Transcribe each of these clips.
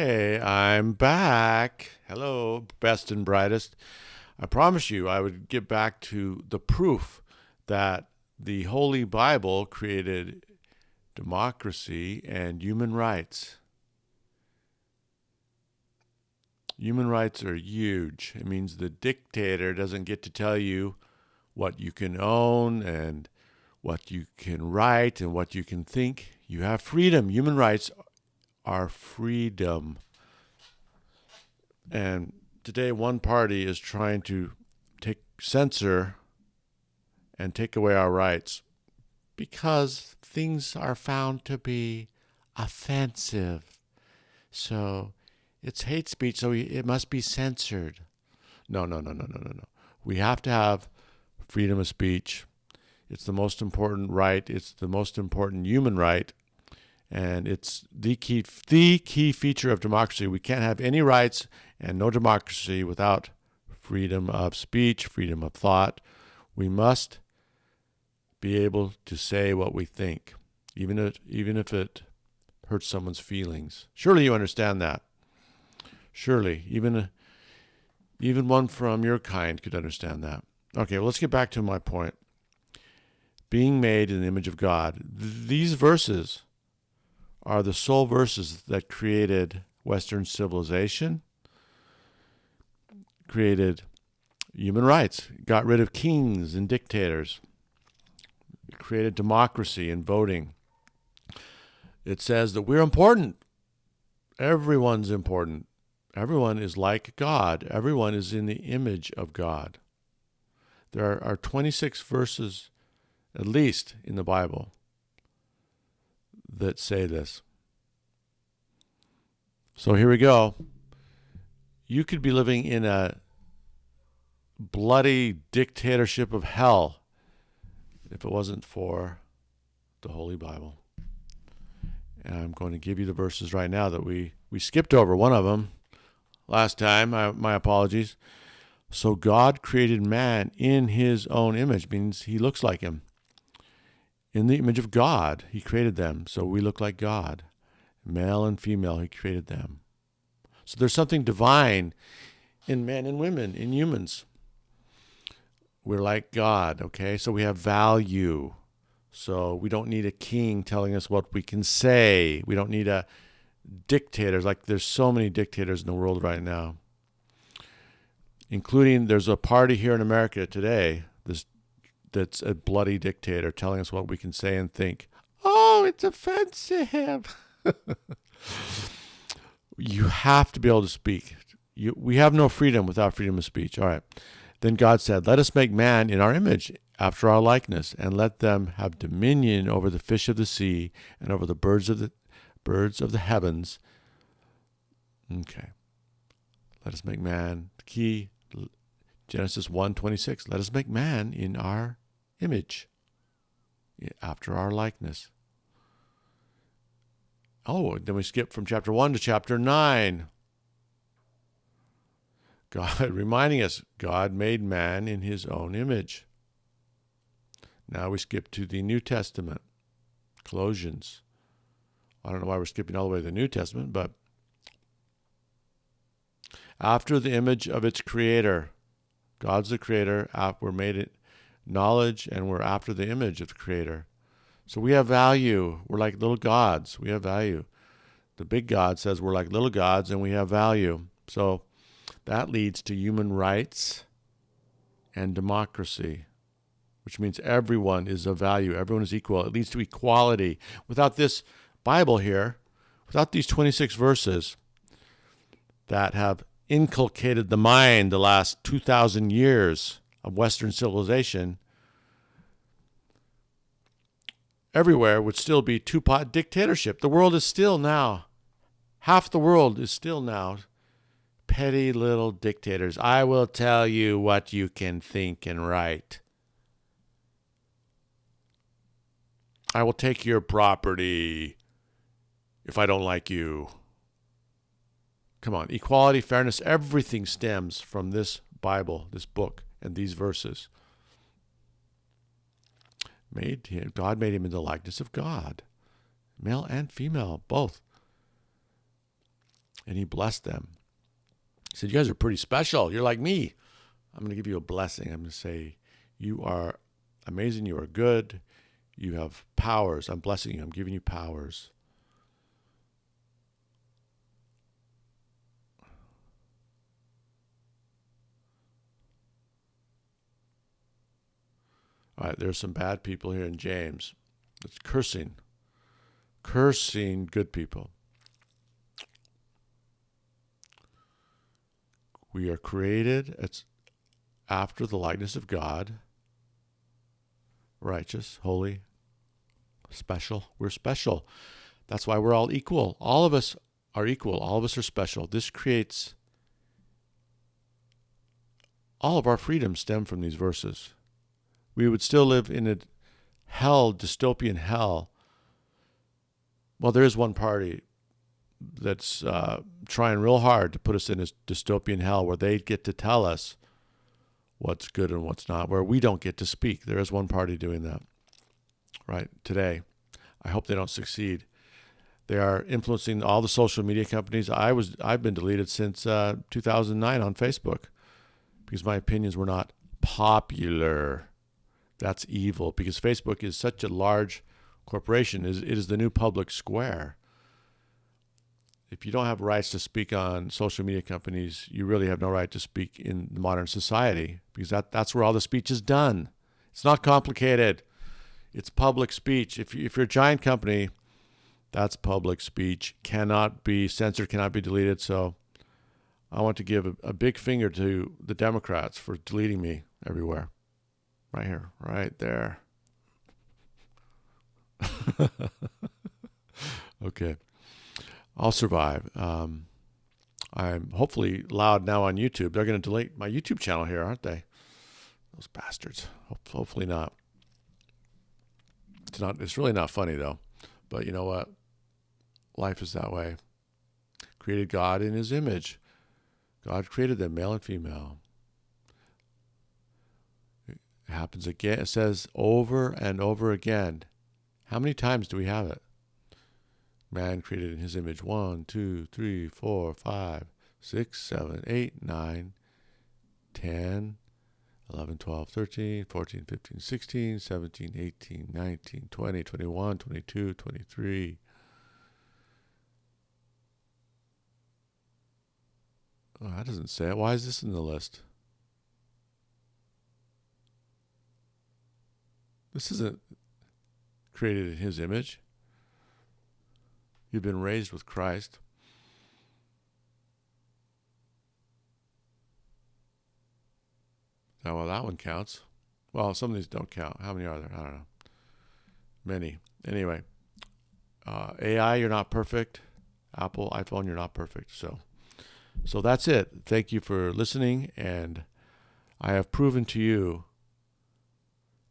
Hey, I'm back. Hello, best and brightest. I promised you I would get back to the proof that the Holy Bible created democracy and human rights. Human rights are huge. It means the dictator doesn't get to tell you what you can own and what you can write and what you can think. You have freedom. Human rights are freedom. And today, one party is trying to censor and take away our rights because things are found to be offensive. So it's hate speech, so it must be censored. No, no, no, no, no, no, no. We have to have freedom of speech. It's the most important right. It's the most important human right, and it's the key feature of democracy. We can't have any rights and no democracy without freedom of speech, freedom of thought. We must be able to say what we think, even if it hurts someone's feelings. Surely you understand that. Surely, even one from your kind could understand that. Okay, well, let's get back to my point. Being made in the image of God. These verses are the sole verses that created Western civilization, created human rights, got rid of kings and dictators, created democracy and voting. It says that we're important. Everyone's important. Everyone is like God. Everyone is in the image of God. There are 26 verses, at least, in the Bible that say this. So here we go. You could be living in a bloody dictatorship of hell if it wasn't for the Holy Bible. And I'm going to give you the verses right now that we skipped over one of them last time. My apologies. So God created man in his own image, means he looks like him. In the image of God, he created them, so we look like God. Male and female, he created them. So there's something divine in men and women, in humans. We're like God, okay? So we have value. So we don't need a king telling us what we can say. We don't need a dictators. Like there's so many dictators in the world right now, including there's a party here in America today that's a bloody dictator telling us what we can say and think. Oh, it's offensive. You have to be able to speak. We have no freedom without freedom of speech. All right. Then God said, let us make man in our image, after our likeness, and let them have dominion over the fish of the sea and over the birds of the heavens. Okay. Let us make man. The key, Genesis 1:26. Let us make man in our image, after our likeness. Oh, then we skip from chapter 1 to chapter 9. God reminding us, God made man in his own image. Now we skip to the New Testament, Colossians. I don't know why we're skipping all the way to the New Testament, but after the image of its creator, God's the creator, we're made in knowledge, and we're after the image of the creator. So we have value. We're like little gods. We have value. The big God says we're like little gods and we have value. So that leads to human rights and democracy, which means everyone is of value. Everyone is equal. It leads to equality. Without this Bible here, without these 26 verses that have inculcated the mind the last 2,000 years of Western civilization, everywhere would still be two-pot dictatorship. The world is still now, half the world is still now petty little dictators. I will tell you what you can think and write. I will take your property if I don't like you. Come on, equality, fairness, everything stems from this Bible, this book, and these verses. God made him in the likeness of God, male and female, both. And he blessed them. He said, you guys are pretty special. You're like me. I'm going to give you a blessing. I'm going to say, you are amazing. You are good. You have powers. I'm blessing you. I'm giving you powers. All right, there's some bad people here in James. It's cursing good people. We are created after the likeness of God, righteous, holy, special. We're special. That's why we're all equal. All of us are equal. All of us are special. This creates all of our freedoms stem from these verses. We would still live in a dystopian hell. Well, there is one party that's trying real hard to put us in this dystopian hell where they get to tell us what's good and what's not, where we don't get to speak. There is one party doing that right today. I hope they don't succeed. They are influencing all the social media companies. I've been deleted since 2009 on Facebook because my opinions were not popular. That's evil because Facebook is such a large corporation. It is the new public square. If you don't have rights to speak on social media companies, you really have no right to speak in modern society because that's where all the speech is done. It's not complicated. It's public speech. If you're a giant company, that's public speech. Cannot be censored, cannot be deleted. So I want to give a big finger to the Democrats for deleting me everywhere. Right here, right there. Okay. I'll survive. I'm hopefully loud now on YouTube. They're going to delete my YouTube channel here, aren't they? Those bastards. Hopefully not. It's really not funny though. But you know what? Life is that way. Created God in his image. God created them, male and female. It happens again. It says over and over again. How many times do we have it? Man created in his image 1, 2, 3, 4, 5, 6, 7, 8, 9, 10, 11, 12, 13, 14, 15, 16, 17, 18, 19, 20, 21, 22, 23. Oh, that doesn't say it. Why is this in the list? This isn't created in his image. You've been raised with Christ. Oh, well, that one counts. Well, some of these don't count. How many are there? I don't know. Many. Anyway, AI, you're not perfect. Apple, iPhone, you're not perfect. So that's it. Thank you for listening. And I have proven to you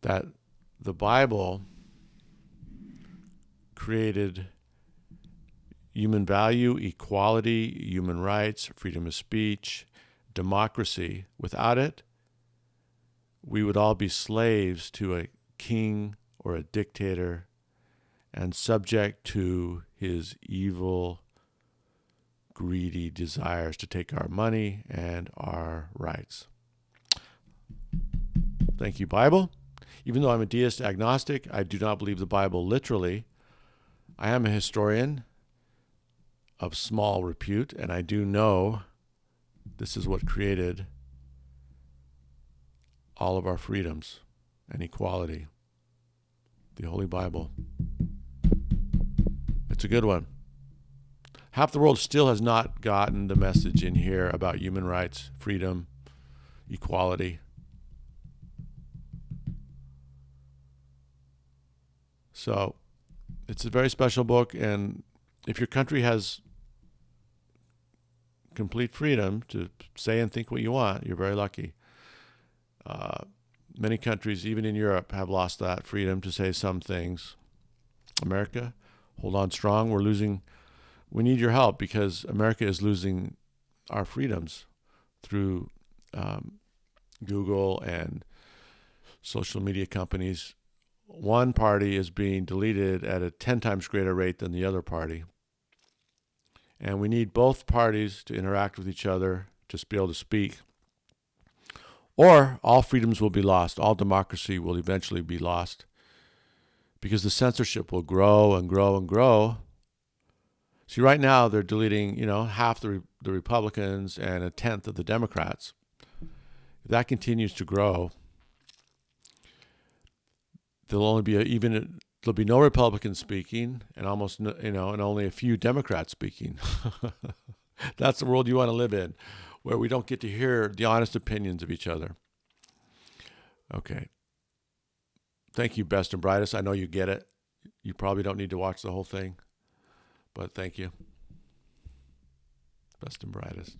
that the Bible created human value, equality, human rights, freedom of speech, democracy. Without it, we would all be slaves to a king or a dictator and subject to his evil, greedy desires to take our money and our rights. Thank you, Bible. Even though I'm a deist agnostic, I do not believe the Bible literally. I am a historian of small repute, and I do know this is what created all of our freedoms and equality. The Holy Bible. It's a good one. Half the world still has not gotten the message in here about human rights, freedom, equality. So it's a very special book, and if your country has complete freedom to say and think what you want, you're very lucky. Many countries, even in Europe, have lost that freedom to say some things. America, hold on strong. We need your help because America is losing our freedoms through Google and social media companies. One party is being deleted at a 10 times greater rate than the other party. And we need both parties to interact with each other to be able to speak. Or all freedoms will be lost. All democracy will eventually be lost because the censorship will grow and grow and grow. See, right now they're deleting, half the Republicans and a tenth of the Democrats. If that continues to grow, there'll be no Republicans speaking and and only a few Democrats speaking. That's the world you want to live in, where we don't get to hear the honest opinions of each other. Okay. Thank you, best and brightest. I know you get it. You probably don't need to watch the whole thing, but thank you. Best and brightest.